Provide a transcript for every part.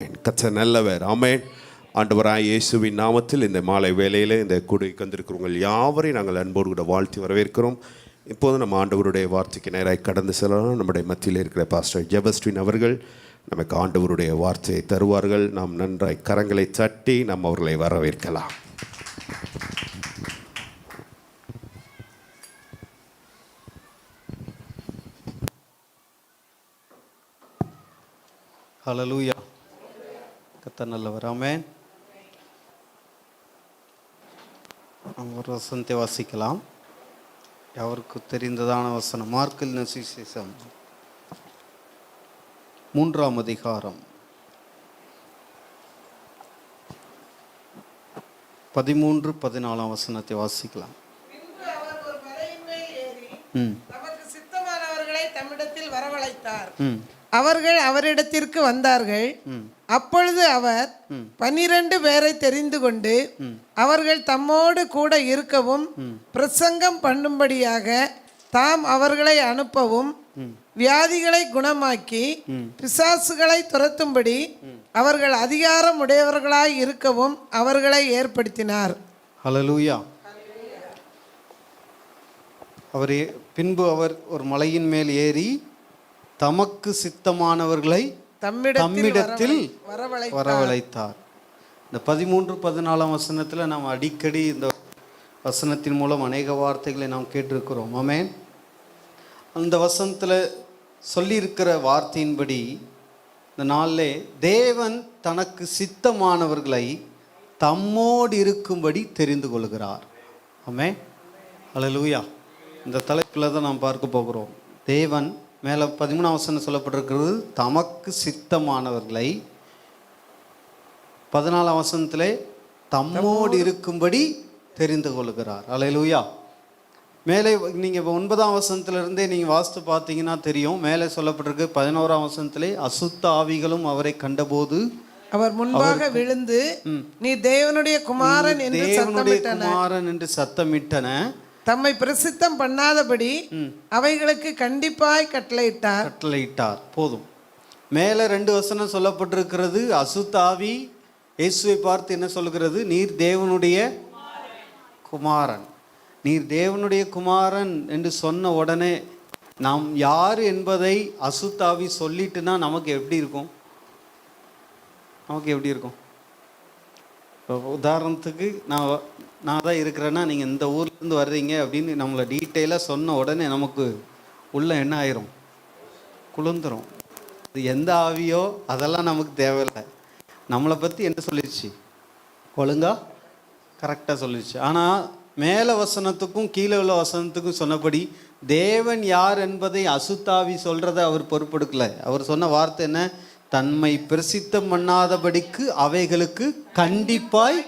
ஆமேன். கர்த்தர் நல்லவர். ஆமேன். ஆண்டவராய் இயேசுவின் நாமத்தில் இந்த மாலை வேளையில் இந்த கூடைக்கு வந்திருக்கிறவங்க யாவரையும் நாங்கள் அன்போடு கூட வாழ்த்தி வரவேற்கிறோம். இப்போது நம்ம ஆண்டவருடைய வார்த்தைக்கு நேராக கடந்து செல்லலாம். நம்முடைய மத்தியில் இருக்கிற பாஸ்டர் ஜெபஸ்டின் அவர்கள் நமக்கு ஆண்டவருடைய வார்த்தையை தருவார்கள். நாம் நன்றாய் கரங்களை தட்டி நாம் அவர்களை வரவேற்கலாம். ஹல்லேலூயா. கர்த்தர் நல்லவர். ஆமென். நாம் ஒரு வசனத்தை வாசிக்கலாம். யாருக்கு தெரிந்ததான வசனம்? மார்க்கின் சுவிசேஷம் 3ஆம் அதிகாரம் 13-14 வசனத்தை வாசிக்கலாம். நமக்கு சித்தமானவர்களை தம்மிடத்தில் வரவழைத்தார். அவர்கள் அவரிடத்திற்கு வந்தார்கள். அப்பொழுது அவர் 12 பேரை தெரிந்து கொண்டு அவர்கள் தம்மோடு கூட இருக்கவும் பிரசங்கம் பண்ணும்படியாக தாம் அவர்களை அனுப்பவும் வியாதிகளை குணமாக்கி பிசாசுகளை துரத்தும்படி அவர்கள் அதிகாரம் உடையவர்களாய் இருக்கவும் அவர்களை ஏற்படுத்தினார். ஹல்லேலூயா. பின்பு அவர் ஒரு மலையின் மேல் ஏறி தமக்கு சித்தமானவர்களை தம்மிடத்தில் வரவழைத்தார். இந்த 13-14 வசனத்தில் நாம் அடிக்கடி இந்த வசனத்தின் மூலம் அநேக வார்த்தைகளை நாம் கேட்டிருக்கிறோம். ஆமென். அந்த வசனத்தில் சொல்லியிருக்கிற வார்த்தையின்படி இந்த நாளிலே தேவன் தனக்கு சித்தமானவர்களை தம்மோடு இருக்கும்படி தெரிந்து கொள்கிறார். ஆமென். ஹல்லேலூயா. இந்த தலைப்பில் தான் நாம் பார்க்க போகிறோம். தேவன் மேலே 13ஆம் வசனம் சொல்லப்பட்டிருக்கிறது தமக்கு சித்தமானவர்களை, 14ஆம் வசனத்திலே தம்மோடு இருக்கும்படி தெரிந்து கொள்கிறார். ஹல்லேலூயா. மேலே நீங்கள் 9ஆம் வசனத்திலிருந்தே நீங்கள் வாசித்து பார்த்தீங்கன்னா தெரியும். மேலே சொல்லப்பட்டிருக்கு 11ஆம் வசனத்திலே அசுத்த ஆவிகளும் அவரை கண்டபோது அவர் முன்பாக விழுந்து நீ தேவனுடைய குமாரன் என்று சத்தமிட்டன. தம்மை பிரசித்தம் பண்ணாதபடி அவைகளுக்கு கண்டிப்பாய் கட்டளையிட்டார். போதும். மேலே 2 வசனம் சொல்லப்பட்டிருக்கிறது. அசுத்தாவி இயேசுவை பார்த்து என்ன சொல்கிறது? நீர் தேவனுடைய குமாரன். நீர் தேவனுடைய குமாரன் என்று சொன்ன உடனே நாம் யார் என்பதை அசுத்தாவி சொல்லிட்டுனா நமக்கு எப்படி இருக்கும்? உதாரணத்துக்கு நான் தான் இருக்கிறேன்னா நீங்கள் இந்த ஊர்லேருந்து வர்றீங்க அப்படின்னு நம்மளை டீட்டெயிலாக சொன்ன உடனே நமக்கு உள்ள என்ன ஆயிரும்? குளிர்ந்துடும். இது எந்த ஆவியோ அதெல்லாம் நமக்கு தேவையில்லை. நம்மளை பற்றி என்ன சொல்லிடுச்சு? ஒழுங்கா கரெக்டாக சொல்லிடுச்சு. ஆனால் மேலே வசனத்துக்கும் கீழே உள்ள வசனத்துக்கும் சொன்னபடி தேவன் யார் என்பதை அசுத்தாவி சொல்கிறத அவர் பொறுப்பெடுக்கலை. அவர் சொன்ன வார்த்தை என்ன? தன்மை பிரசித்தம் பண்ணாதபடிக்கு அவைகளுக்கு கண்டிப்பாய்.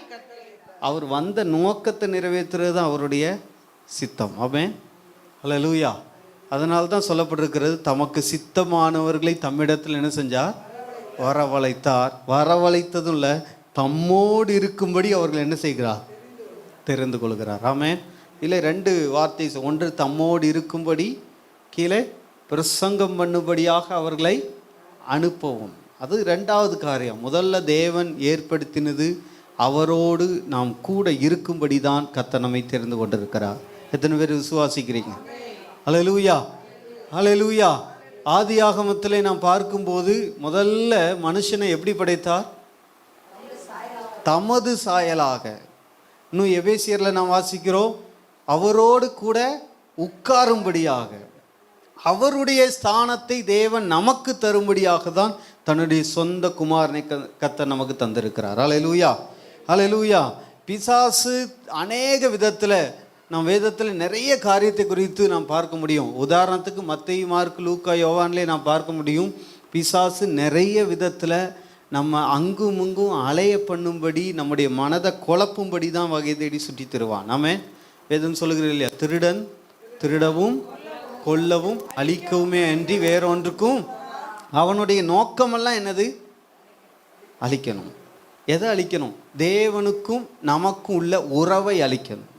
அவர் வந்த நோக்கத்தை நிறைவேற்றுறது தான் அவருடைய சித்தம். ஆமென். ஹல்லேலூயா. அதனால தான் சொல்லப்பட்டிருக்கிறது தமக்கு சித்தமானவர்களை தம்மிடத்தில் என்ன செஞ்சார்? வரவழைத்தார். வரவழைத்ததும் இல்லை, தம்மோடு இருக்கும்படி அவர்கள் என்ன செய்கிறார்? தெரிந்து கொள்கிறார். ஆமென். இல்லை 2 வார்த்தை. ஒன்று தம்மோடு இருக்கும்படி, கீழே பிரசங்கம் பண்ணும்படியாக அவர்களை அனுப்பவும். அது 2வது காரியம். முதல்ல தேவன் ஏற்படுத்தினது அவரோடு நாம் கூட இருக்கும்படி தான் கர்த்தர் நம்மை தெரிந்து கொண்டிருக்கிறார். எத்தனை பேர் விசுவாசிக்கிறீங்க? ஹல்லேலூயா. ஹல்லேலூயா. ஆதியாகமத்திலே நாம் பார்க்கும்போது முதல்ல மனுஷனை எப்படி படைத்தார்? தமது சாயலாக. இன்னும் எபேசியரில் நாம் வாசிக்கிறோம் அவரோடு கூட உட்காரும்படியாக. அவருடைய ஸ்தானத்தை தேவன் நமக்கு தரும்படியாக தான் தன்னுடைய சொந்த குமாரனை கர்த்தர் நமக்கு தந்திருக்கிறார். ஹல்லேலூயா. ஹல்லேலூயா. பிசாசு அநேக விதத்தில் நம் வேதத்தில் நிறைய காரியத்தை குறித்து நாம் பார்க்க முடியும். உதாரணத்துக்கு மத்தேயு, மார்க்கு, லூக்கா, யோவான்லே நாம் பார்க்க முடியும். பிசாசு நிறைய விதத்தில் நம்ம அங்கும் இங்கும் அலைய பண்ணும்படி, நம்முடைய மனதை குழப்பும்படி தான் வகை தேடி சுற்றி தருவான். நாம வேதம் சொல்லுகிறோம் இல்லையா? திருடன் திருடவும் கொல்லவும் அழிக்கவுமே அன்றி வேறொன்றுக்கும். அவனுடைய நோக்கமெல்லாம் என்னது? அழிக்கணும். எதை அழிக்கணும்? தேவனுக்கும் நமக்கும் உள்ள உறவை அழிக்கணும்.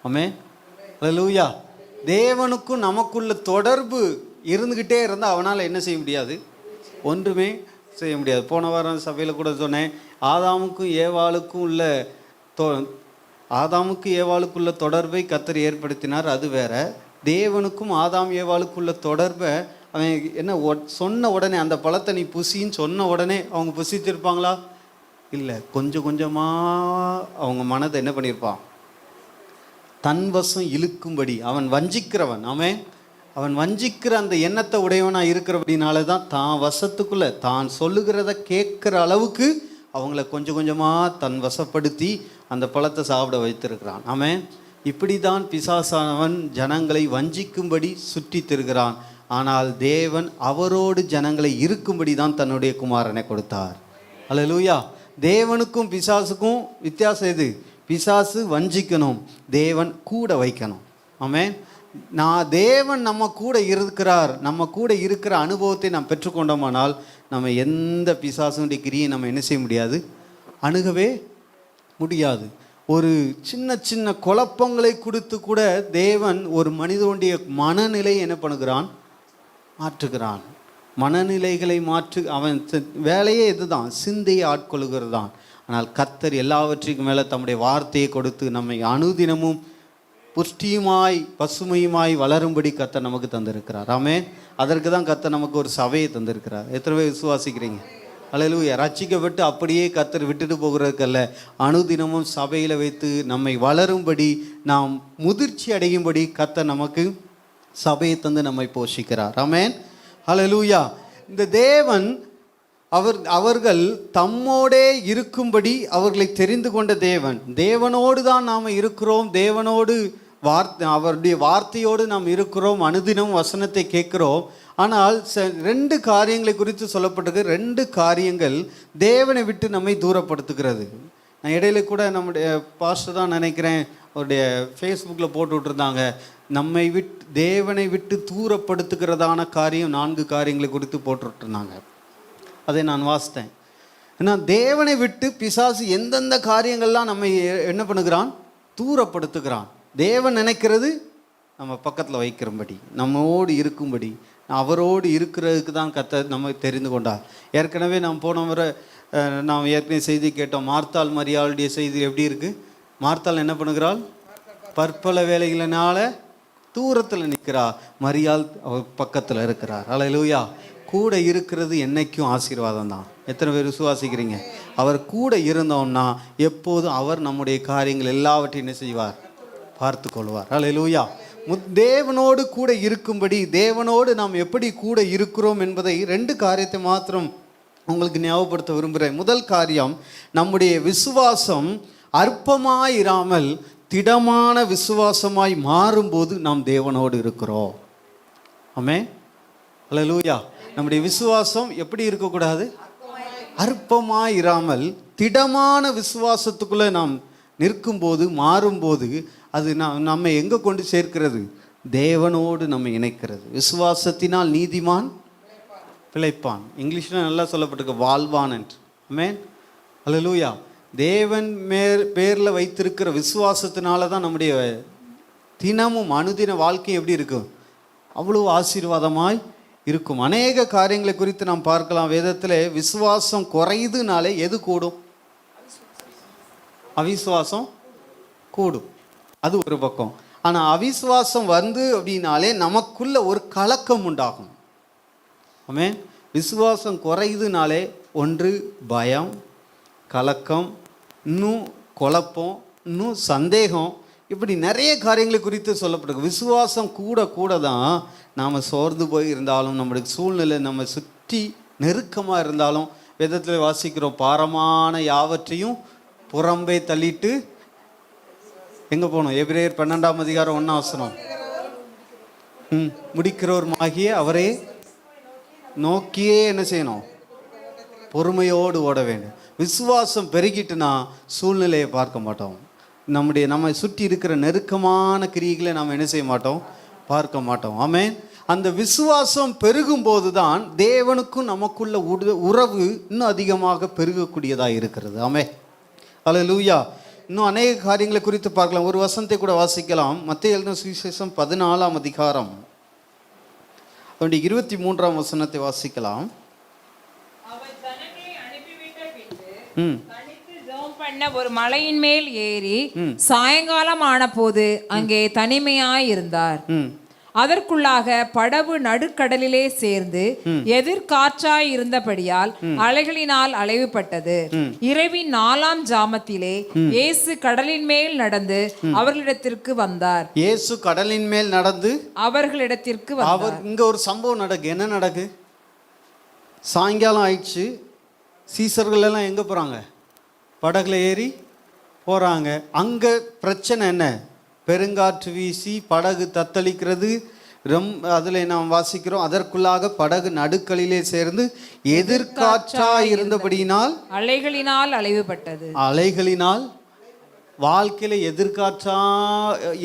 ஆமென். ஹல்லேலூயா. தேவனுக்கும் நமக்குள்ள தொடர்பு இருந்துக்கிட்டே இருந்தால் அவனால் என்ன செய்ய முடியாது? ஒன்றுமே செய்ய முடியாது. போன வாரம் சபையில் கூட சொன்னேன், ஆதாமுக்கும் ஏவாளுக்குள்ள தொடர்பை கர்த்தர் ஏற்படுத்தினார், அது வேற. தேவனுக்கும் ஆதாம் ஏவாளுக்குள்ள தொடர்பை அவன் என்ன சொன்ன உடனே அந்த பழத்தை நீ புசின்னு சொன்ன உடனே அவங்க புசிச்சிருப்பாங்களா? இல்லை, கொஞ்சம் கொஞ்சமாக அவங்க மனதை என்ன பண்ணியிருப்பான், தன் வசம் இழுக்கும்படி. அவன் வஞ்சிக்கிறவன், அவன் வஞ்சிக்கிற அந்த எண்ணத்தை உடையவனாக இருக்கிறபடினால தான் தான் வசத்துக்குள்ளே தான் சொல்லுகிறத கேட்குற அளவுக்கு அவங்கள கொஞ்சம் கொஞ்சமாக தன் வசப்படுத்தி அந்த பழத்தை சாப்பிட வைத்திருக்கிறான். இப்படி தான் பிசாசானவன் ஜனங்களை வஞ்சிக்கும்படி சுற்றி திருகிறான். ஆனால் தேவன் அவரோடு ஜனங்களை இருக்கும்படி தான் தன்னுடைய குமாரனை கொடுத்தார். அல்லேலூயா. தேவனுக்கும் பிசாசுக்கும் வித்தியாசம் எது? பிசாசு வஞ்சிக்கணும், தேவன் கூட வைக்கணும். தேவன் நம்ம கூட இருக்கிறார், நம்ம கூட இருக்கிற அனுபவத்தை நாம் பெற்றுக்கொண்டோமானால் நம்ம எந்த பிசாசுடைய கிரியை நம்ம என்ன செய்ய முடியாது, அணுகவே முடியாது. ஒரு சின்ன சின்ன குழப்பங்களை கொடுத்து கூட தேவன் ஒரு மனிதனுடைய மனநிலை என்ன பண்ணுகிறான், மாற்றுகிறான். மனநிலைகளை அவன் வேலையே இதுதான், சிந்தையை ஆட்கொள்கிறது தான். ஆனால் கர்த்தர் எல்லாவற்றுக்கும் மேலே தம்முடைய வார்த்தையை கொடுத்து நம்மை அனுதினமும் புஷ்டியுமாய் பசுமையுமாய் வளரும்படி கர்த்தர் நமக்கு தந்திருக்கிறார். அதற்கு தான் கர்த்தர் நமக்கு ஒரு சபையை தந்திருக்கிறார். எத்தனை பேர் விசுவாசிக்கிறீங்க? அல்லேலூயா. ரட்சிக்கப்பட்டு அப்படியே கர்த்தர் விட்டுட்டு போகிறதுக்கல்ல, அனுதினமும் சபையில் வைத்து நம்மை வளரும்படி, நாம் முதிர்ச்சி அடையும்படி கர்த்தர் நமக்கு சபையை தந்து நம்மை போஷிக்கிறார். அல்லேலூயா. இந்த தேவன் அவர்கள் தம்மோடே இருக்கும்படி அவர்களை தெரிந்து கொண்ட தேவன். தேவனோடு தான் நாம் இருக்கிறோம், தேவனோடு அவருடைய வார்த்தையோடு நாம் இருக்கிறோம், அனுதினம் வசனத்தை கேட்கிறோம். ஆனால் 2 காரியங்களை குறித்து சொல்லப்பட்டிருக்கு. 2 காரியங்கள் தேவனை விட்டு நம்மை தூரப்படுத்துகிறது. நான் இடையில கூட நம்முடைய பாஸ்டர் தான் நினைக்கிறேன், அவருடைய ஃபேஸ்புக்கில் போட்டு விட்டுருந்தாங்க, நம்மை தேவனை விட்டு தூரப்படுத்துகிறதான காரியம் 4 காரியங்களை குறித்து போட்டுருந்தாங்க. அதை நான் வாசித்தேன். ஏன்னா தேவனை விட்டு பிசாசு எந்தெந்த காரியங்கள்லாம் நம்ம என்ன பண்ணுகிறான், தூரப்படுத்துகிறான். தேவன் நினைக்கிறது நம்ம பக்கத்தில் வைக்கிறபடி, நம்மோடு இருக்கும்படி, அவரோடு இருக்கிறதுக்கு தான் கர்த்தர் நம்ம தெரிந்து கொண்டார். ஏற்கனவே நாம் போன முறை நாம் ஏற்கனவே செய்தி கேட்டோம். மார்த்தாள் மரியாளுடைய செய்தி எப்படி இருக்குது? மார்த்தாள் என்ன பண்ணுகிறாள்? பற்பல வேலைகளினால தூரத்தில் நிற்கிறா, மரியாள் அவர் பக்கத்தில் இருக்கிறார். அல்லேலூயா. கூட இருக்கிறது என்னைக்கும் ஆசீர்வாதம் தான். எத்தனை பேர் விசுவாசிக்கிறீங்க? அவர் கூட இருந்தோம்னா எப்போதும் அவர் நம்முடைய காரியங்கள் எல்லாவற்றையும் என்ன செய்வார், பார்த்து கொள்வார். அல்லேலூயா. தேவனோடு கூட இருக்கும்படி, தேவனோடு நாம் எப்படி கூட இருக்கிறோம் என்பதை 2 காரியத்தை மாத்திரம் உங்களுக்கு ஞாபகப்படுத்த விரும்புகிறேன். முதல் காரியம், நம்முடைய விசுவாசம் அற்பமாயிராமல் திடமான விசுவாசமாய் மாறும்போது நாம் தேவனோடு இருக்கிறோம். அல்லேலூயா. நம்முடைய விசுவாசம் எப்படி இருக்கக்கூடாது? அற்பமாயிராமல் திடமான விசுவாசத்துக்குள்ளே நாம் நிற்கும்போது, மாறும்போது அது நம்ம எங்கே கொண்டு சேர்க்கிறது? தேவனோடு நம்ம இணைக்கிறது. விசுவாசத்தினால் நீதிமான் பிழைப்பான். இங்கிலீஷில் நல்லா சொல்லப்பட்டிருக்கு, வாழ்வான் என்று. அல்லேலூயா. தேவன் பேரில் வைத்திருக்கிற விசுவாசத்தினால தான் நம்முடைய தினமும் அனுதின வாழ்க்கை எப்படி இருக்கும், அவ்வளோ ஆசீர்வாதமாய் இருக்கும். அநேக காரியங்களை குறித்து நாம் பார்க்கலாம் வேதத்தில். விசுவாசம் குறையுதுனாலே எது கூடும்? அவிசுவாசம் கூடும். அது ஒரு பக்கம். ஆனால் அவிசுவாசம் அப்படின்னாலே நமக்குள்ள ஒரு கலக்கம் உண்டாகும். விசுவாசம் குறையுதுனாலே ஒன்று பயம், கலக்கம், இன்னும் குழப்பம், இன்னும் சந்தேகம், இப்படி நிறைய காரியங்களை குறித்து சொல்லப்படுது. விசுவாசம் கூட தான் நாம் சோர்ந்து போய் இருந்தாலும், நம்முடைய சூழ்நிலை நம்ம சுற்றி நெருக்கமாக இருந்தாலும், வேதத்தில் வாசிக்கிறோம், பாரமான யாவற்றையும் புறம்பே தள்ளிட்டு எங்கே போகணும்? எபிரேயர் 12ஆம் அதிகாரம் 1ஆம் வசனம். முடிக்கிறவருமாகிய அவரே நோக்கியே என்ன செய்யணும்? பொறுமையோடு ஓட வேண்டும். விசுவாசம் பெருகிட்டுனா சூழ்நிலையை பார்க்க மாட்டோம். நம்ம சுற்றி இருக்கிற நெருக்கமான கிரியைகளை நாம் என்ன செய்ய மாட்டோம்? பார்க்க மாட்டோம். அந்த விசுவாசம் பெருகும் போது தான் தேவனுக்கும் நமக்குள்ள உறவு இன்னும் அதிகமாக பெருகக்கூடியதாக இருக்கிறது. அல்லேலூயா. இன்னும் அநேக காரியங்களை குறித்து பார்க்கலாம். ஒரு வசனத்தை கூட வாசிக்கலாம். மத்தேயு எழுதின சுவிசேஷம் 14ஆம் அதிகாரம் 23ஆம் வசனத்தை வாசிக்கலாம். தனித்து ஜெபம் பண்ண ஒரு மலையின் மேல் ஏறி சாயங்காலம் ஆன போது அங்கே தனிமையாய் இருந்தார். அதற்குள்ளாக படகு நடுக்கடலிலே சேர்ந்து எதிர்காற்றாய் இருந்தபடியால் அலைகளினால் அலைவுபட்டது. இரவின் 4ஆம் ஜாமத்திலே இயேசு கடலின் மேல் நடந்து அவர்களிடத்திற்கு வந்தார். இயேசு கடலின் மேல் நடந்து அவர்களிடத்திற்கு வந்தார். இங்க ஒரு சம்பவம் நடக்கு. என்ன நடக்கு? சாயங்காலம் ஆயிடுச்சு. சீசர்கள் எல்லாம் எங்க போறாங்க? படகுல ஏறி போறாங்க. அங்க பிரச்சனை என்ன? பெருங்காற்று வீசி படகு தத்தளிக்கிறது. அதில் நாம் வாசிக்கிறோம், அதற்குள்ளாக படகு நடுக்கலிலே சேர்ந்து எதிர்காற்றாய் இருந்தபடியினால் அலைகளினால் அலைவுபட்டது. அலைகளினால் வாழ்க்கையில எதிர்காற்றா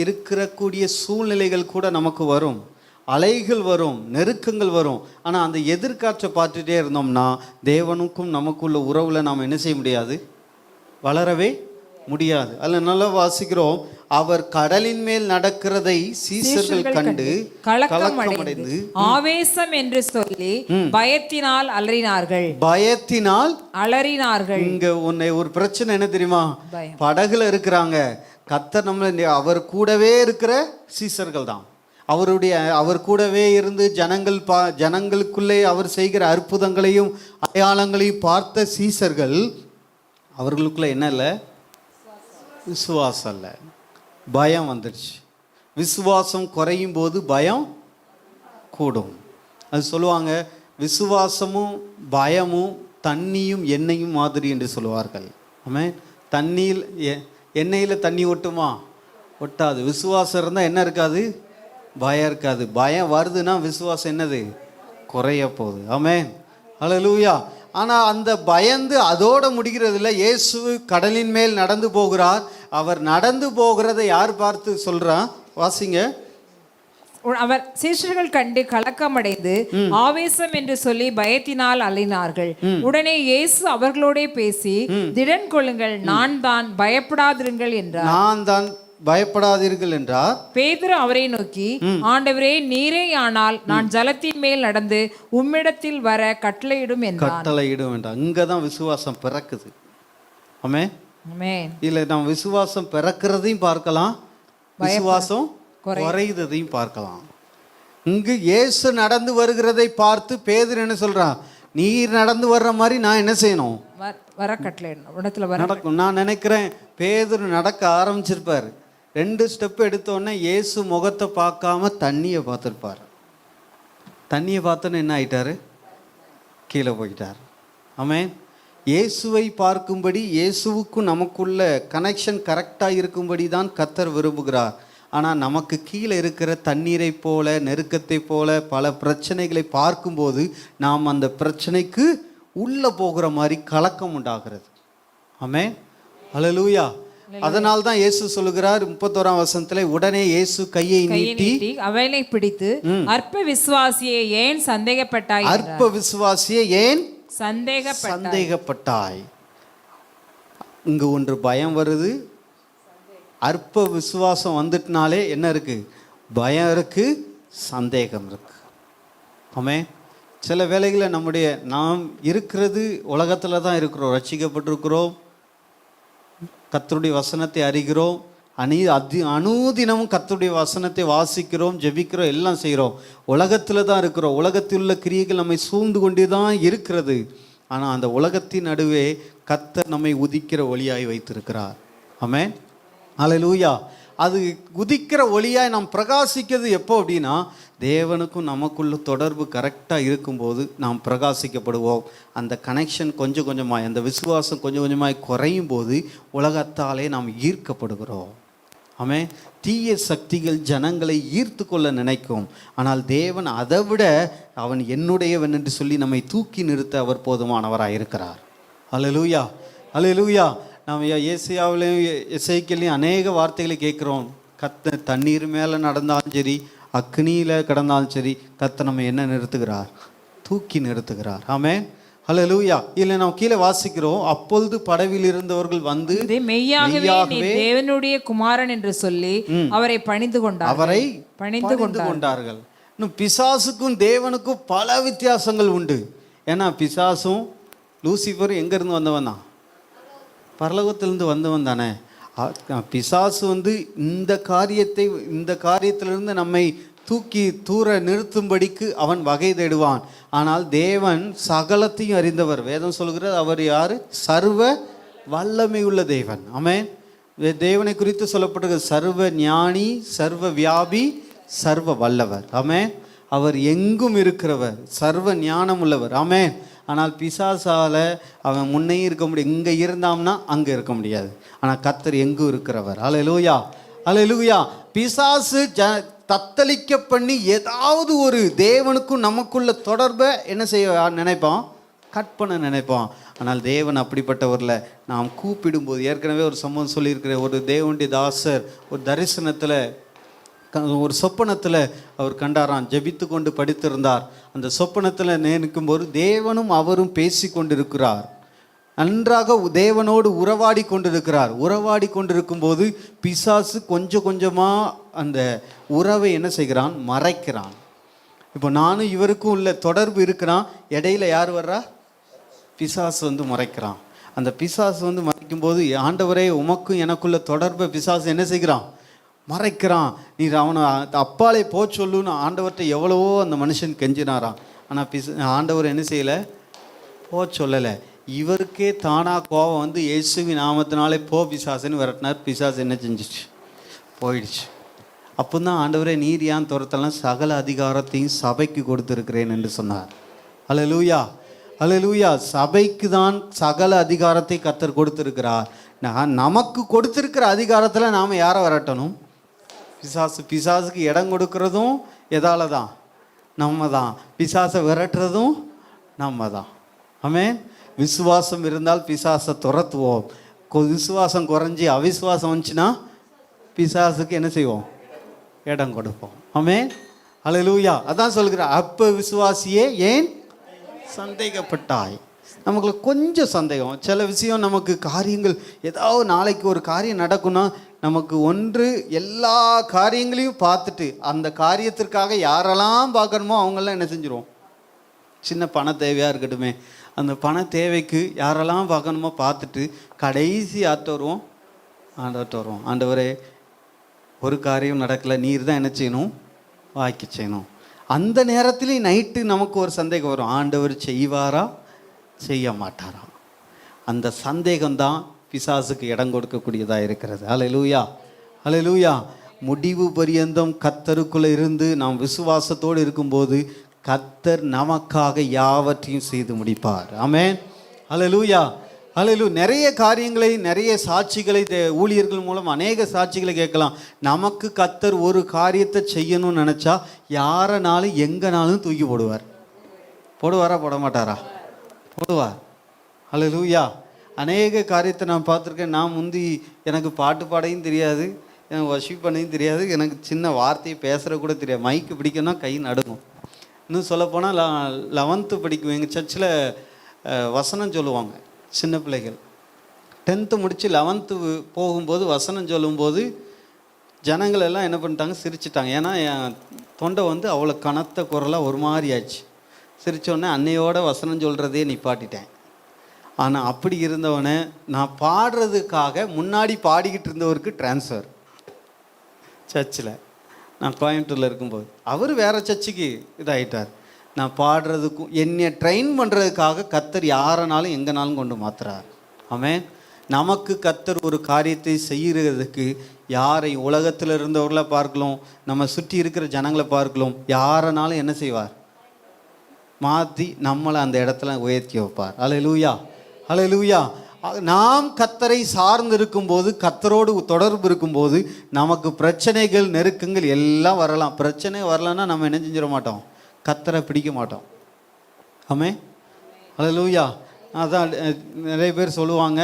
இருக்கக்கூடிய சூழ்நிலைகள் கூட நமக்கு வரும். அலைகள் வரும், நெருக்கங்கள் வரும். ஆனால் அந்த எதிர்காற்றை பார்த்துட்டே இருந்தோம்னா தேவனுக்கும் நமக்குள்ள உறவுல நாம் என்ன செய்ய முடியாது? வளரவே முடியாது. அதில் நல்லா வாசிக்கிறோம், அவர் கடலின் மேல் நடக்கிறதை சீசர்கள் கண்டு கலக்கமடைந்து ஆவேசம் என்று சொல்லி பயத்தினால் அலறினார்கள். பயத்தினால் அலறினார்கள். இங்க உன்னை ஒரு பிரச்சனை என்ன தெரியுமா? படகுல இருக்கிறாங்க. கர்த்தர் நம்மள அவர் கூடவே இருக்கிற சீசர்கள் தான். அவர் கூடவே இருந்து ஜனங்களுக்குள்ளே அவர் செய்கிற அற்புதங்களையும் அடையாளங்களையும் பார்த்த சீசர்கள், அவர்களுக்குள்ள என்ன இல்லை? விசுவாசம் இல்லை, பயம் வந்துடுச்சு. விசுவாசம் குறையும் போது பயம் கூடும். அது சொல்லுவாங்க, விசுவாசமும் பயமும் தண்ணியும் எண்ணெயும் மாதிரி என்று சொல்லுவார்கள். ஆமாம். தண்ணியில் எண்ணெயில் தண்ணி ஒட்டுமா? ஒட்டாது. விசுவாசம் இருந்தால் என்ன இருக்காது? பயம் இருக்காது. பயம் வருதுன்னா விசுவாசம் என்னது? குறைய போகுது. ஆமென், ஹல்லேலூயா. ஆனால் அந்த பயந்து அதோட முடிகிறது இல்லை. இயேசு கடலின் மேல் நடந்து போகிறார். அவர் நடந்து போகிறதை யார் பார்த்து சொல்றா? வாசிங்க. அவர் சீஷர்கள் கண்டு கலக்கமடைந்து ஆவேசம் என்று சொல்லி பயத்தினால் அலைனார்கள். உடனே இயேசு அவர்களோட பேசி, திடன் கொள்ளுங்கள், நான் தான், பயப்படாதிருங்கள் என்றார். நான் தான், பயப்படாதீர்கள் என்றார். பேதுரு அவரை நோக்கி, ஆண்டவரே, நீரே ஆனால் நான் ஜலத்தின் மேல் நடந்து உம்மிடத்தில் வர கட்டளையிடும் என்றார். கட்டளையிடும் என்றார். இங்கதான் விசுவாசம் பிறக்குது. ஆமென், ஆமென். இல்ல நாம் விசுவாசம் பிறக்கிறதையும் பார்க்கலாம், விசுவாசம் குறைந்ததையும் பார்க்கலாம். இங்கு இயேசு நடந்து வருகிறதை பார்த்து பேதுரு என்ன சொல்றான்? நீர் நடந்து வர்ற மாதிரி நான் என்ன செய்யணும்? வர கட்டளையிடணும், நடக்கும். நான் நினைக்கிறேன் பேதுரு நடக்க ஆரம்பிச்சிருப்பார். 2 ஸ்டெப் எடுத்தோடனே இயேசு முகத்தை பார்க்காம தண்ணியை பார்த்துருப்பார். தண்ணியை பார்த்தோன்னு என்ன ஆயிட்டாரு? கீழே போயிட்டார். ஆமென். இயேசுவை பார்க்கும்படி, இயேசுவுக்கும் நமக்குள்ள கனெக்ஷன் கரெக்டாக இருக்கும்படி தான் கர்த்தர் விரும்புகிறார். ஆனால் நமக்கு கீழே இருக்கிற தண்ணீரை போல, நெருக்கத்தை போல பல பிரச்சனைகளை பார்க்கும்போது நாம் அந்த பிரச்சனைக்கு உள்ளே போகிற மாதிரி கலக்கம் உண்டாகிறது. ஆமென், ஹல்லேலூயா. அதனால் தான் இயேசு சொல்லுகிறார் 31ஆம் வசனத்திலே, உடனே இயேசு கையை நீட்டி அவனை பிடித்து, அற்ப விசுவாசியே ஏன் சந்தேகப்பட்டாய்? அற்ப விசுவாசியே ஏன் சந்தேகப்பட்டாய்? இங்கு ஒன்று பயம் வருது. அற்ப விசுவாசம் வந்துட்டுனாலே என்ன இருக்கு? பயம் இருக்கு, சந்தேகம் இருக்கு. ஆமென். சில வேளைகளில் நாம் இருக்கிறது உலகத்தில் தான் இருக்கிறோம், ரட்சிக்கப்பட்டிருக்கிறோம், கர்த்தருடைய வசனத்தை அறிகிறோம், அனுதினமும் கர்த்தருடைய வசனத்தை வாசிக்கிறோம், ஜெபிக்கிறோம், எல்லாம் செய்கிறோம். உலகத்தில் தான் இருக்கிறோம். உலகத்தில் உள்ள கிரியைகள் நம்மை சூழ்ந்து கொண்டே தான் இருக்கிறது. ஆனால் அந்த உலகத்தின் நடுவே கர்த்தர் நம்மை உதிக்கிற ஒளியாய் வைத்திருக்கிறார். ஆமென், ஹல்லேலூயா. அது உதிக்கிற ஒளியாய் நாம் பிரகாசிக்கிறது எப்போ அப்படின்னா, தேவனுக்கும் நமக்குள்ள தொடர்பு கரெக்டாக இருக்கும்போது நாம் பிரகாசிக்கப்படுவோம். அந்த கனெக்ஷன் கொஞ்சம் கொஞ்சமாய், அந்த விசுவாசம் கொஞ்சம் கொஞ்சமாய் குறையும் போது உலகத்தாலே நாம் ஈர்க்கப்படுகிறோம். ஆமென். தீய சக்திகள் ஜனங்களை ஈர்த்து கொள்ள நினைக்கும். ஆனால் தேவன் அதை விட அவன் என்னுடையவன் என்று சொல்லி நம்மை தூக்கி நிறுத்த அவர் போதுமானவராக இருக்கிறார். ஹல்லேலூயா, ஹல்லேலூயா. நாம் ஏசியாவிலையும் எசேக்கியேலையும் அநேக வார்த்தைகளை கேட்குறோம். தண்ணீர் மேலே நடந்தாலும் சரி, அக்னியில் கடந்தாலும் சரி, கர்த்தர் நம்ம என்ன நிறுத்துகிறார்? தூக்கி நிறுத்துகிறார். ஆமென், ஹல்லேலூயா. இல்லை நாம் கீழே வாசிக்கிறோம், அப்பொழுது படவில் இருந்தவர்கள் வந்து மெய்யாகவே தேவனுடைய குமாரன் என்று சொல்லி அவரை பணிந்து கொண்டார்கள். இன்னும் பிசாசுக்கும் தேவனுக்கும் பல வித்தியாசங்கள் உண்டு. ஏன்னா பிசாசும் லூசிஃபரும் எங்கேருந்து வந்தவன் தான்? பரலோகத்திலிருந்து வந்தவன் தானே. பிசாசு வந்து இந்த காரியத்திலிருந்து நம்மை தூக்கி தூர நிறுத்தும்படிக்கு அவன் வகை தேடுவான். ஆனால் தேவன் சகலத்தையும் அறிந்தவர். வேதம் சொல்கிறது அவர் யார்? சர்வ வல்லமை உள்ள தேவன். ஆமென். தேவனை குறித்து சொல்லப்பட்டிருக்கிறது சர்வ ஞானி, சர்வ வியாபி, சர்வ வல்லவர். ஆமென். அவர் எங்கும் இருக்கிறவர், சர்வ ஞானம் உள்ளவர். ஆமென். ஆனால் பிசாசால அவன் முன்னையும் இருக்க முடியும், இங்கே இருந்தாம்னா அங்கே இருக்க முடியாது. ஆனால் கர்த்தர் எங்கும் இருக்கிறவர். அல்லேலூயா, அல்லேலூயா. பிசாசு தத்தளிக்க பண்ணி ஏதாவது ஒரு தேவனுக்கும் நமக்குள்ள தொடர்பை என்ன செய்ய நினைப்பான்? கட் பண்ண நினைப்பான். ஆனால் தேவன் அப்படிப்பட்டவரில் நாம் கூப்பிடும்போது, ஏற்கனவே ஒரு சம்பவம் சொல்லியிருக்கிறேன். ஒரு தேவனுடைய தாசர் ஒரு தரிசனத்தில், ஒரு சொப்பனத்தில் அவர் கண்டாராம். ஜெபித்து கொண்டு படித்திருந்தார். அந்த சொப்பனத்தில் நினைக்கும்போது தேவனும் அவரும் பேசி கொண்டிருக்கிறார். நன்றாக தேவனோடு உறவாடி கொண்டிருக்கிறார். உறவாடி கொண்டிருக்கும்போது பிசாசு கொஞ்சம் கொஞ்சமாக அந்த உறவை என்ன செய்கிறான்? மறைக்கிறான். இப்போ நானும் இவருக்கும் உள்ள தொடர்பு இருக்கிறான். இடையில யார் வர்றா? பிசாசு வந்து மறைக்கிறான். அந்த பிசாசு வந்து மறைக்கும்போது, ஆண்டவரே உமக்கும் எனக்குள்ள தொடர்பை பிசாசு என்ன செய்கிறான்? மறைக்கிறான். நீர் அவனை அப்பாலே போ சொல்லுன்னு ஆண்டவர்கிட்ட எவ்வளவோ அந்த மனுஷன் கெஞ்சினாராம். ஆனால் ஆண்டவர் என்ன செய்யலை? போ சொல்லலை. இவருக்கே தானாக கோபம் வந்து இயேசுவின் நாமத்தினாலே போ பிசாசுன்னு விரட்டினார். பிசாசு என்ன செஞ்சிச்சு? போயிடுச்சு. அப்போ தான் ஆண்டவரே நீர் ஏன் துரத்தெல்லாம் சகல அதிகாரத்தையும் சபைக்கு கொடுத்துருக்கிறேன் என்று சொன்னார். அல்லேலூயா, அல்லேலூயா. சபைக்கு தான் சகல அதிகாரத்தை கர்த்தர் கொடுத்துருக்கிறார். நமக்கு கொடுத்துருக்கிற அதிகாரத்தில் நாம் யாரை விரட்டணும்? பிசாசுக்கு இடம் கொடுக்கறதும் எதால தான்? நம்ம தான். பிசாசை விரட்டுறதும் நம்ம தான். ஆமென். விசுவாசம் இருந்தால் பிசாசை துரத்துவோம். விசுவாசம் குறைஞ்சி அவிசுவாசம் வந்துச்சுன்னா பிசாசுக்கு என்ன செய்வோம்? இடம் கொடுப்போம். ஆமென். அல்லேலூயா. அதான் சொல்கிறேன், அப்ப விசுவாசியே ஏன் சந்தேகப்பட்டாய்? நமக்கு கொஞ்சம் சந்தேகம். சில விஷயம் நமக்கு காரியங்கள், ஏதாவது நாளைக்கு ஒரு காரியம் நடக்கும்னா நமக்கு ஒன்று எல்லா காரியங்களையும் பார்த்துட்டு அந்த காரியத்திற்காக யாரெல்லாம் பார்க்கணுமோ அவங்கெல்லாம் என்ன செஞ்சுருவோம்? சின்ன பண தேவையாக இருக்கட்டுமே, அந்த பண தேவைக்கு யாரெல்லாம் பார்க்கணுமோ பார்த்துட்டு கடைசி ஆட்ட வருவோம், ஆண்டவர்கிட்ட வருவோம். ஆண்டவரே ஒரு காரியம் நடக்கலை, நீர் தான் என்ன செய்யணும்? வாய்க்க செய்யணும். அந்த நேரத்துலேயும் நைட்டு நமக்கு ஒரு சந்தேகம் வரும், ஆண்டவர் செய்வாரா செய்ய மாட்டாரா? அந்த சந்தேகம்தான் பிசாசுக்கு இடம் கொடுக்கக்கூடியதாக இருக்கிறது. அல்லேலூயா, அல்லேலூயா. முடிவு பரியந்தம் கர்த்தருக்குள்ளே இருந்து நாம் விசுவாசத்தோடு இருக்கும்போது கர்த்தர் நமக்காக யாவற்றையும் செய்து முடிப்பார். ஆமென். அல்லேலூயா, அல்லேலூயா. நிறைய காரியங்களை, நிறைய சாட்சிகளை ஊழியர்கள் மூலம் அநேக சாட்சிகளை கேட்கலாம். நமக்கு கர்த்தர் ஒரு காரியத்தை செய்யணும்னு நினச்சா யாரனாலும் எங்கனாலும் தூக்கி போடுவார். போடுவாரா? போட மாட்டாரா? போடுவார். அல்லேலூயா. அநேக காரியத்தை நான் பார்த்துருக்கேன். நான் முந்தி எனக்கு பாட்டு பாடையும் தெரியாது, எனக்கு வர்ஷிப் பண்ணையும் தெரியாது, எனக்கு சின்ன வார்த்தையை பேசுகிற கூட தெரியாது. மைக்கு பிடிக்கணும்னா கை நடுங்கும். இன்னும் சொல்லப்போனால் 11th படிக்கும் எங்கள் சர்ச்சில் வசனம் சொல்லுவாங்க சின்ன பிள்ளைகள். 10th முடித்து 11th போகும்போது வசனம் சொல்லும்போது ஜனங்கள் எல்லாம் என்ன பண்ணிட்டாங்க? சிரிச்சிட்டாங்க. ஏன்னா என் தொண்டை வந்து அவ்வளோ கனத்த குரலாக ஒரு மாதிரி ஆச்சு. சிரித்தோடனே அன்னையோட வசனம் சொல்கிறதே நிப்பாட்டிட்டேன். ஆனால் அப்படி இருந்தவனை நான் பாடுறதுக்காக முன்னாடி பாடிக்கிட்டு இருந்தவருக்கு ட்ரான்ஸ்ஃபர் சர்ச்சில். நான் கோயம்புத்தூரில் இருக்கும்போது அவர் வேறு சர்ச்சுக்கு இதாகிட்டார். நான் பாடுறதுக்கும் என்னை ட்ரெயின் பண்ணுறதுக்காக கர்த்தர் யாரனாலும் எங்கேனாலும் கொண்டு மாத்துறார். ஆமென். நமக்கு கர்த்தர் ஒரு காரியத்தை செய்கிறதுக்கு யாரை உலகத்தில் இருந்தவர்களை பார்க்கலாம், நம்ம சுற்றி இருக்கிற ஜனங்களை பார்க்கலாம், யாரனாலும் என்ன செய்வார்? மாற்றி நம்மளை அந்த இடத்துல உயர்த்தி வைப்பார். அல்லேலூயா, அல்லேலூயா. நாம் கர்த்தரை சார்ந்து இருக்கும்போது, கர்த்தரோடு தொடர்பு இருக்கும்போது நமக்கு பிரச்சனைகள், நெருக்கங்கள் எல்லாம் வரலாம். பிரச்சனை வரலன்னா நம்ம என்ன செஞ்சிட மாட்டோம்? கர்த்தரை பிடிக்க மாட்டோம். ஆமென். அல்லேலூயா. அதான் நிறைய பேர் சொல்லுவாங்க,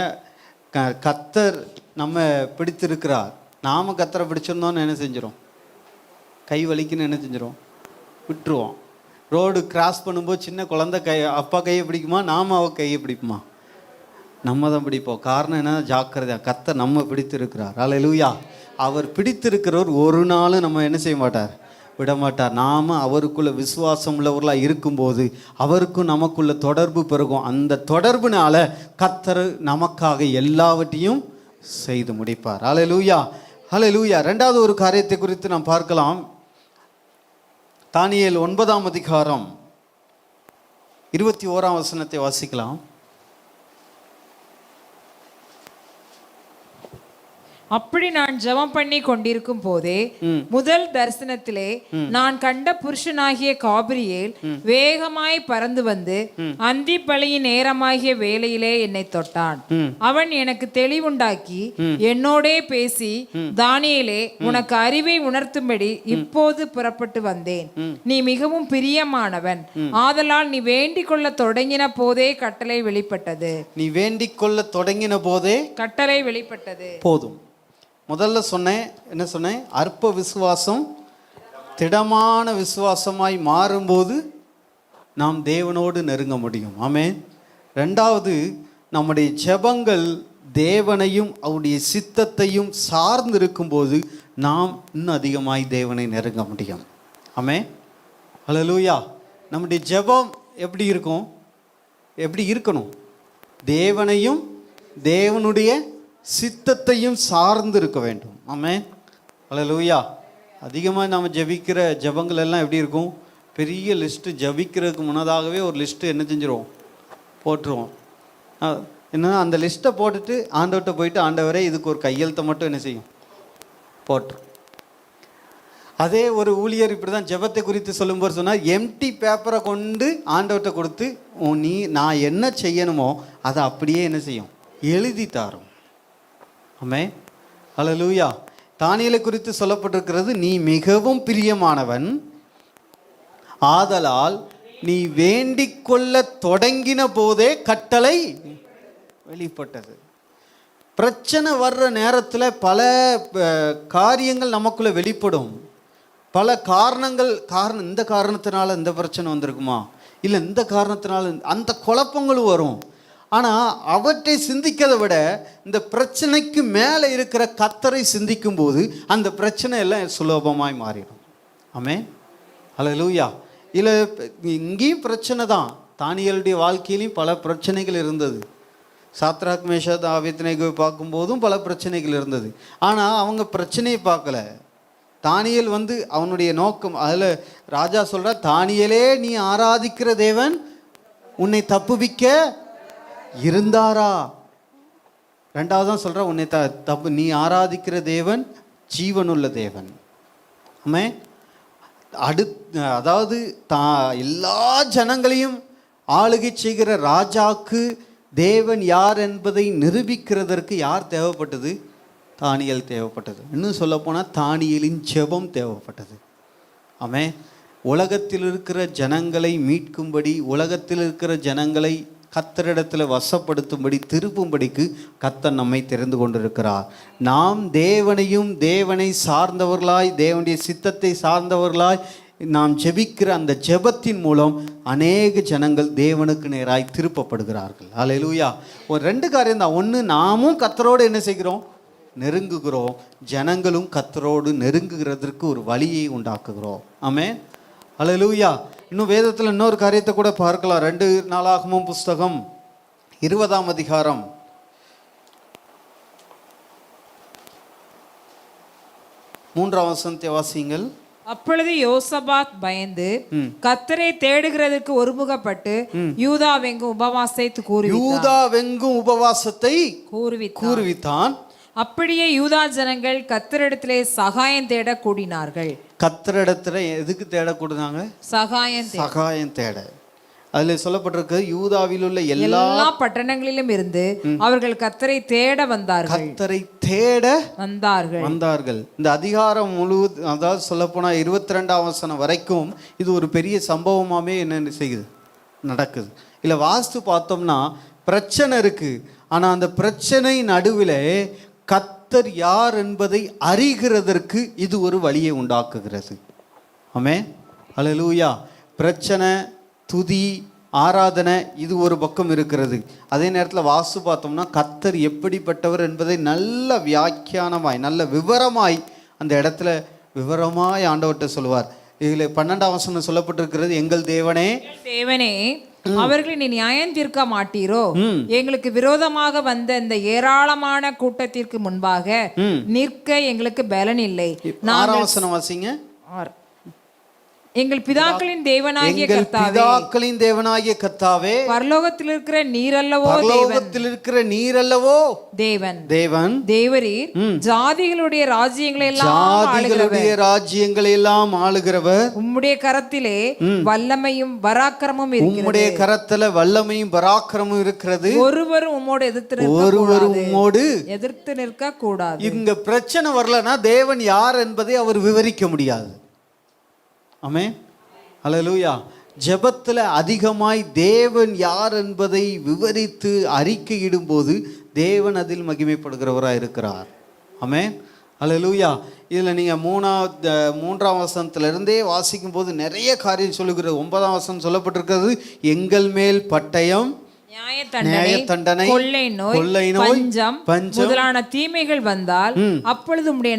கர்த்தர் நம்ம பிடித்திருக்கிறார், நாம் கர்த்தரை பிடிச்சிருந்தோன்னு என்ன செஞ்சிடும்? கை வலிக்குன்னு என்ன செஞ்சிடும்? விட்டுருவோம். ரோடு கிராஸ் பண்ணும்போது சின்ன குழந்தை அப்பா கையை பிடிக்குமா, நாம் அவ கையை பிடிக்குமா? நம்ம தான் பிடிப்போம். காரணம் என்ன? ஜாக்கிரதையா. கர்த்தர் நம்ம பிடித்திருக்கிறார். அல்லேலூயா. அவர் பிடித்திருக்கிறவர் ஒரு நாளும் நம்ம என்ன செய்ய மாட்டார்? விடமாட்டார். நாம் அவருக்குள்ள விசுவாசம் உள்ளவர்களாக இருக்கும்போது அவருக்கும் நமக்குள்ள தொடர்பு பெருகும். அந்த தொடர்புனால கர்த்தர் நமக்காக எல்லாவற்றையும் செய்து முடிப்பார். ஹல்லேலூயா, ஹல்லேலூயா. ரெண்டாவது ஒரு காரியத்தை குறித்து நாம் பார்க்கலாம். தானியேல் 9ஆம் அதிகாரம் 21ஆம் வசனத்தை வாசிக்கலாம். அப்படி நான் ஜெபம் பண்ணி கொண்டிருக்கும் போதே முதல் தரிசனத்திலே நான் கண்ட புருஷனாகிய காபிரியேல் வேகமாய் பறந்து வந்து அந்தி பலியின் நேரமாகிய வேளையிலே என்னை தொட்டான். அவன் எனக்கு தெளிவுண்டாக்கி என்னோடே பேசி, தானியேலே, உனக்கு அறிவை உணர்த்தும்படி இப்போது புறப்பட்டு வந்தேன். நீ மிகவும் பிரியமானவன், ஆதலால் நீ வேண்டிக் கொள்ள தொடங்கின போதே கட்டளை வெளிப்பட்டது. நீ வேண்டிக் கொள்ள தொடங்கின போதே கட்டளை வெளிப்பட்டது. போதும். முதல்ல சொன்னேன், என்ன சொன்னேன்? அற்ப விசுவாசம் திடமான விசுவாசமாய் மாறும்போது நாம் தேவனோடு நெருங்க முடியும். ஆமென். ரெண்டாவது, நம்முடைய ஜெபங்கள் தேவனையும் அவருடைய சித்தத்தையும் சார்ந்து இருக்கும்போது நாம் இன்னும் அதிகமாய் தேவனை நெருங்க முடியும். ஆமென். ஹல்லேலூயா. நம்முடைய ஜெபம் எப்படி இருக்கும்? எப்படி இருக்கணும்? தேவனையும் தேவனுடைய சித்தத்தையும் சார்ந்து இருக்க வேண்டும். ஆமென். ஹல்லேலூயா. அதிகமாக நம்ம ஜெபிக்கிற ஜெபங்கள் எல்லாம் எப்படி இருக்கும்? பெரிய லிஸ்ட்டு, ஜெபிக்கிறதுக்கு முன்னதாகவே ஒரு லிஸ்ட்டு என்ன செஞ்சிருவோம்? போட்டுருவோம். என்னன்னா அந்த லிஸ்ட்டை போட்டுட்டு ஆண்டவர்கிட்ட போயிட்டு, ஆண்டவரே இதுக்கு ஒரு கையெழுத்தை மட்டும் என்ன செய்யும்? போட்டுரும். அதே ஒரு ஊழியர் இப்படி தான் ஜெபத்தை குறித்து சொல்லும்போது சொன்னால், எம்டி பேப்பரை கொண்டு ஆண்டவர்கிட்ட கொடுத்து, நான் என்ன செய்யணுமோ அதை அப்படியே என்ன செய்யும்? எழுதி தாரும். ஆமென். ஹல்லேலூயா. தானியேலை குறித்து சொல்லப்பட்டிருக்கிறது, நீ மிகவும் பிரியமானவன், ஆதலால் நீ வேண்டிக் கொள்ள தொடங்கின போதே கட்டளை வெளிப்பட்டது. பிரச்சனை வர்ற நேரத்தில் பல காரியங்கள் நமக்குள்ள வெளிப்படும். பல காரணம், இந்த காரணத்தினால இந்த பிரச்சனை வந்திருக்குமா, இல்லை இந்த காரணத்தினால அந்த குழப்பங்களும் வரும். ஆனால் அவற்றை சிந்திக்கிறதை விட இந்த பிரச்சனைக்கு மேலே இருக்கிற கர்த்தரை சிந்திக்கும் போது அந்த பிரச்சனை எல்லாம் சுலபமாய் மாறிடும். ஆமென். ஹல்லேலூயா. இல்லை, இங்கேயும் பிரச்சனை தான். தானியேலுடைய வாழ்க்கையிலையும் பல பிரச்சனைகள் இருந்தது. சாத்ராக் மேஷாக் ஆபேத்நேகோவை பார்க்கும்போதும் பல பிரச்சனைகள் இருந்தது. ஆனால் அவங்க பிரச்சனையை பார்க்கல. தானியேல் அவனுடைய நோக்கம், அதில் ராஜா சொல்கிற, தானியேலே, நீ ஆராதிக்கிற தேவன் உன்னை தப்புவிக்க இருந்தாரா? ரெண்டாவது தான் சொல்கிற, உன்னை நீ ஆராதிக்கிற தேவன் ஜீவனுள்ள தேவன். ஆமென். அதாவது எல்லா ஜனங்களையும் ஆளுகை செய்கிற ராஜாக்கு தேவன் யார் என்பதை நிரூபிக்கிறதற்கு யார் தேவைப்பட்டது? தானியேல் தேவைப்பட்டது. இன்னும் சொல்லப்போனால் தானியேலின் ஜெபம் தேவைப்பட்டது. ஆமென். உலகத்தில் இருக்கிற ஜனங்களை மீட்கும்படி, உலகத்தில் இருக்கிற ஜனங்களை கர்த்தரிடத்தில் வசப்படுத்தும்படி, திருப்பும்படிக்கு கர்த்தர் நம்மை தெரிந்து கொண்டிருக்கிறார். நாம் தேவனையும் தேவனை சார்ந்தவர்களாய், தேவனுடைய சித்தத்தை சார்ந்தவர்களாய் நாம் ஜெபிக்கிற அந்த ஜெபத்தின் மூலம் அநேக ஜனங்கள் தேவனுக்கு நேராய் திருப்பப்படுகிறார்கள். ஹல்லேலூயா. ஒரு ரெண்டு காரியம் தான். ஒன்று, நாமும் கர்த்தரோடு என்ன செய்கிறோம்? நெருங்குகிறோம். ஜனங்களும் கர்த்தரோடு நெருங்குகிறதற்கு ஒரு வழியை உண்டாக்குகிறோம். ஆமென். ஹல்லேலூயா. இன்னும் வேதத்தில் இன்னொரு காரியத்தை கூட பார்க்கலாம். 2 நாளாகமம் புஸ்தகம் 20ஆம் அதிகாரம் 3ஆம் வசனத்தை வாசியுங்கள். அப்பொழுது யோசபாத் பயந்து கர்த்தரை தேடுகிறதுக்கு ஒருமுகப்பட்டு யூதாவெங்கும் உபவாசத்தை கூறுவித்தான். அப்படியே யூதா ஜனங்கள் கர்த்தரிடத்திலே சகாயம் தேட கூடினார்கள். கர்த்தரிடத்துல எதுக்கு தேட கூடினாங்க? சகாயம் தேட. அதில் சொல்லப்பட்டிருக்கு, யூதாவில் உள்ள எல்லா பட்டணங்களிலும் இருந்து அவர்கள் கர்த்தரை தேட வந்தார்கள். இந்த அதிகாரம் முழுவதும், அதாவது சொல்லப்போனால் 22ஆம் வசனம் வரைக்கும் இது ஒரு பெரிய சம்பவமாகவே என்ன செய்யுது? நடக்குது. இல்லை, வாஸ்து பார்த்தோம்னா பிரச்சனை இருக்குது. ஆனால் அந்த பிரச்சனை நடுவில் கர்த்தர் யார் என்பதை அறிகிறதற்கு இது ஒரு வழியை உண்டாக்குகிறது. ஆமென். ஹல்லேலூயா. பிரச்சனை, துதி, ஆராதனை இது ஒரு பக்கம் இருக்கிறது. அதே நேரத்தில் வாஸ்து பார்த்தோம்னா கர்த்தர் எப்படிப்பட்டவர் என்பதை நல்ல வியாக்கியானமாய், நல்ல விவரமாய் அந்த இடத்துல விவரமாய் ஆண்டவர்கிட்ட சொல்லுவார். இதில் 12ஆம் வசனம் சொல்லப்பட்டிருக்கிறது, எங்கள் தேவனே தேவனே அவர்களை நீ நியாயம் தீர்க்க மாட்டீரோ? எங்களுக்கு விரோதமாக வந்த இந்த ஏராளமான கூட்டத்திற்கு முன்பாக நிற்க எங்களுக்கு பலன் இல்லை. 6ஆம் வசனம் வாசிங்க. எங்கள் பிதாக்களின் தேவனாகிய எங்கள் கர்த்தாவே, பிதாக்களின் தேவனாகிய கர்த்தாவே, பரலோகத்தில் இருக்கிற நீரல்லவோ பரலோகத்தில் இருக்கிற நீரல்லவோ தேவன். தேவன் தேவரீர் ஜாதிகளுடைய ராஜ்யங்களை எல்லாம் ஜாதிகளுடைய ராஜ்யங்களை எல்லாம் ஆளுகிறவர். உம்முடைய கரத்திலே வல்லமையும் பராக்கிரமும் இருக்கிறது. உம்முடைய கரத்துல வல்லமையும் பராக்கிரமும் இருக்கிறது. ஒருவரும் உம்மோடு எதிர்த்து நிற்க கூடாது. இங்க பிரச்சனை வரலன்னா தேவன் யார் என்பதை அவர் விவரிக்க முடியாது. ஆமென், ஹல்லேலூயா. ஜெபத்தில் அதிகமாய் தேவன் யார் என்பதை விவரித்து அறிக்கையிடும் போது தேவன் அதில் மகிமைப்படுகிறவராக இருக்கிறார். ஆமென், ஹல்லேலூயா. இதில் நீங்கள் 3ஆம் வசனத்திலிருந்தே வாசிக்கும் போது நிறைய காரியம் சொல்லுகிறது. 9ஆம் வசனம் சொல்லப்பட்டிருக்கிறது, எங்கள் மேல் பட்டயம், நியாயத்தண்டனை, கொள்ளை நோய், பஞ்சம் முதலான தீமைகள் வந்தால் அப்பொழுது உம்முடைய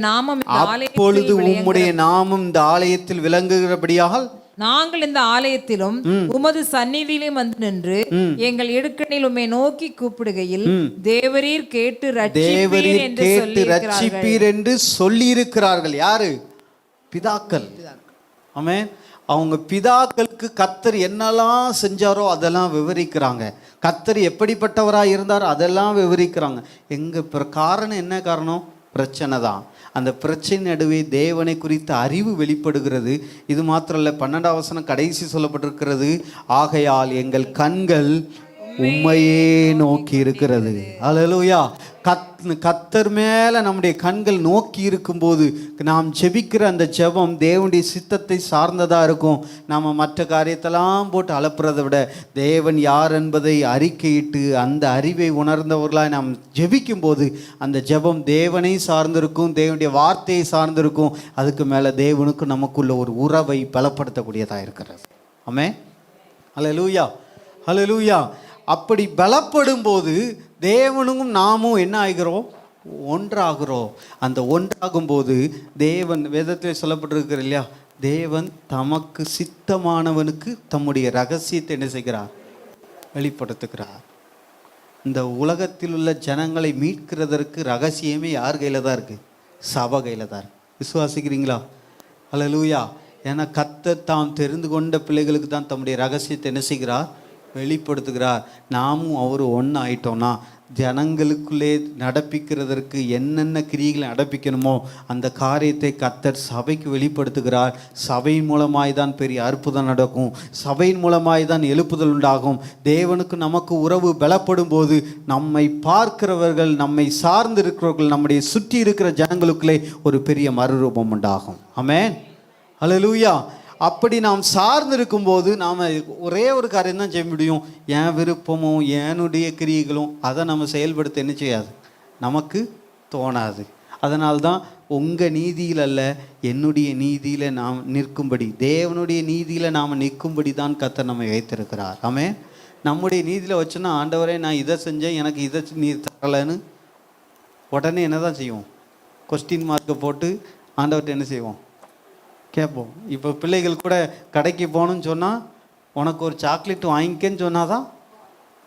நாமம் இந்த ஆலயத்தில் விளங்குகிறபடியால் நாங்கள் இந்த ஆலயத்திலும் உமது சந்நிதியிலும் வந்து நின்று எங்கள் இடுக்கணில் உம்மை நோக்கி கூப்பிடுகையில் தேவரீர் கேட்டு ரட்சிப்பீர் என்று சொல்லி இருக்கிறார்கள். யாரு? பிதாக்கள். ஆமென். அவங்க பிதாக்களுக்கு கர்த்தர் என்னெல்லாம் செஞ்சாரோ அதெல்லாம் விவரிக்கிறாங்க. கர்த்தர் எப்படிப்பட்டவராக இருந்தாரோ அதெல்லாம் விவரிக்கிறாங்க. காரணம் என்ன? காரணம் பிரச்சனை தான். அந்த பிரச்சனை நடுவே தேவனை குறித்த அறிவு வெளிப்படுகிறது. இது மாத்திரம் இல்லை, 12ஆம் வசனம் கடைசி சொல்லப்பட்டிருக்கிறது, ஆகையால் எங்கள் கண்கள் உம்மையே நோக்கி இருக்கிறது. அல்லேலூயா. கர்த்தர் மேலே நம்முடைய கண்கள் நோக்கி இருக்கும்போது நாம் ஜெபிக்கிற அந்த ஜெபம் தேவனுடைய சித்தத்தை சார்ந்ததாக இருக்கும். நாம் மற்ற காரியத்தெல்லாம் போட்டு அலப்புறதை விட தேவன் யார் என்பதை அறிக்கையிட்டு அந்த அறிவை உணர்ந்தவர்களாக நாம் ஜெபிக்கும் போது அந்த ஜெபம் தேவனை சார்ந்திருக்கும், தேவனுடைய வார்த்தையை சார்ந்திருக்கும். அதுக்கு மேலே தேவனுக்கு நமக்குள்ள ஒரு உறவை பலப்படுத்தக்கூடியதாக இருக்கிறது. ஆமென், அல்லேலூயா, அல்லேலூயா. அப்படி பலப்படும் போது தேவனும் நாமும் என்ன ஆகிறோம்? ஒன்றாகிறோம். அந்த ஒன்றாகும் போது தேவன், வேதத்தில் சொல்லப்பட்டிருக்கிற இல்லையா, தேவன் தமக்கு சித்தமானவனுக்கு தம்முடைய ரகசியத்தை என்ன செய்கிறார்? வெளிப்படுத்துகிறார். இந்த உலகத்தில் உள்ள ஜனங்களை மீட்கிறதற்கு ரகசியமே யார் கையில் தான் இருக்குது? சபை கையில் தான் இருக்கு. விசுவாசிக்கிறீங்களா? அல்லேலூயா. ஏன்னா கர்த்தர் தாம் தெரிந்து கொண்ட பிள்ளைகளுக்கு தான் தம்முடைய ரகசியத்தை என்ன செய்கிறார்? வெளிப்படுத்துகிறார். நாமும் அவர் ஒன்று ஆயிட்டோம்னா ஜனங்களுக்குள்ளே நடப்பிக்கிறதற்கு என்னென்ன கிரியைகளை நடப்பிக்கணுமோ அந்த காரியத்தை கர்த்தர் சபைக்கு வெளிப்படுத்துகிறார். சபையின் மூலமாய் தான் பெரிய அற்புதம் நடக்கும். சபையின் மூலமாய் தான் எழுப்புதல் உண்டாகும். தேவனுக்கு நமக்கு உறவு பலப்படும் போது நம்மை பார்க்கிறவர்கள், நம்மை சார்ந்து இருக்கிறவர்கள், நம்முடைய சுற்றி இருக்கிற ஜனங்களுக்குள்ளே ஒரு பெரிய மறுரூபம் உண்டாகும். ஆமென், அல்லேலூயா. அப்படி நாம் சார்ந்து இருக்கும்போது நாம் ஒரே ஒரு காரியம் தான் செய்ய முடியும். என் விருப்பமும் என்னுடைய கிரியைகளும் அதை நம்ம செயல்படுத்த என்ன செய்யாது? நமக்கு தோணாது. அதனால்தான் உங்கள் நீதியில் அல்ல என்னுடைய நீதியில் நாம் நிற்கும்படி, தேவனுடைய நீதியில் நாம் நிற்கும்படி தான் கர்த்தர் நம்மை வைத்திருக்கிறார். ஆமென். நம்முடைய நீதியில் வச்சோன்னா, ஆண்டவரே நான் இதை செஞ்சேன், எனக்கு இதை நீர் தரலைன்னு உடனே என்ன தான் செய்வோம்? கொஸ்டின் மார்க்கை போட்டு ஆண்டவர்கிட்ட என்ன செய்வோம்? கேட்போம். இப்போ பிள்ளைகள் கூட கடைக்கு போகணுன்னு சொன்னால் உனக்கு ஒரு சாக்லேட் வாங்கிக்கன்னு சொன்னால் தான்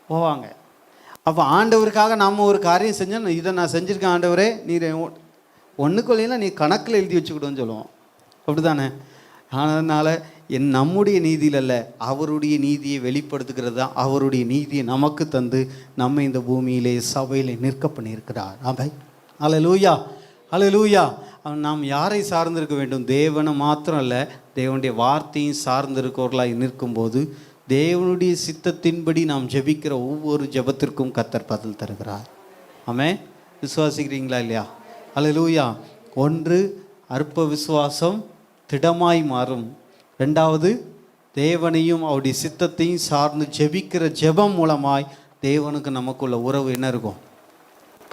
போவாங்க. அப்போ ஆண்டவருக்காக நாம் ஒரு காரியம் செஞ்சோம், இதை நான் செஞ்சுருக்கேன் ஆண்டவரே, நீர் ஒன்றுக்குள்ளேனா நீ கணக்கில் எழுதி வச்சுக்கிடுன்னு சொல்லுவோம். அப்படி தானே? அதனால் நம்முடைய நீதியில் அல்ல, அவருடைய நீதியை வெளிப்படுத்துகிறது தான். அவருடைய நீதியை நமக்கு தந்து நம்ம இந்த பூமியிலே சபையிலே நிற்க பண்ணியிருக்கிறார். ஆமை, அல்லேலூயா, அல்லேலூயா. நாம் யாரை சார்ந்திருக்க வேண்டும்? தேவனை மாத்திரம் அல்ல, தேவனுடைய வார்த்தையும் சார்ந்திருக்கிறவர்களாக நிற்கும்போது தேவனுடைய சித்தத்தின்படி நாம் ஜெபிக்கிற ஒவ்வொரு ஜெபத்திற்கும் கர்த்தர் பதில் தருகிறார். ஆமென். விசுவாசிக்கிறீங்களா இல்லையா? அல்லேலூயா. ஒன்று, அற்ப விசுவாசம் திடமாய் மாறும். ரெண்டாவது, தேவனையும் அவருடைய சித்தத்தையும் சார்ந்து ஜெபிக்கிற ஜெபம் மூலமாய் தேவனுக்கு நமக்குள்ள உறவு என்ன இருக்கும்?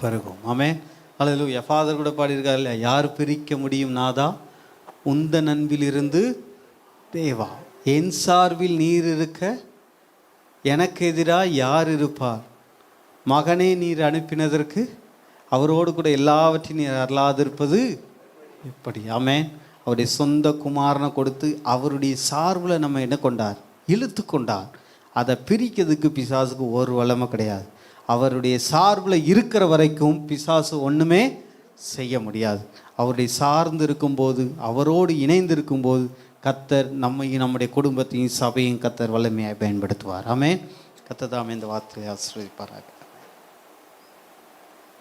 பெருகும். ஆமென், அல்லேலூயா. ஃபாதர் கூட பாடியிருக்காரு இல்லையா, யார் பிரிக்க முடியும் நாதா உந்த நண்பிலிருந்து தேவா, என் சார்பில் நீர் இருக்க எனக்கு எதிராக யார் இருப்பார்? மகனே நீர் அனுப்பினதற்கு அவரோடு கூட எல்லாவற்றையும் நீர் அருளாதிருப்பது எப்படி? ஆமென், அவருடைய சொந்த குமாரனை கொடுத்து அவருடைய சார்பில் நம்ம என்ன கொண்டார், இழுத்து கொண்டார். அதை பிரிக்கிறதுக்கு பிசாசுக்கு ஒரு வல்லமை கிடையாது. அவருடைய சார்பில் இருக்கிற வரைக்கும் பிசாசு ஒன்றுமே செய்ய முடியாது. அவருடைய சார்ந்து இருக்கும்போது, அவரோடு இணைந்து இருக்கும்போது கர்த்தர் நம்மையும் நம்முடைய குடும்பத்தையும் சபையும் கர்த்தர் வல்லமையாக பயன்படுத்துவார். ஆமென். கர்த்தர் தாமே இந்த வார்த்தையை ஆசீர்வதிப்பாராக.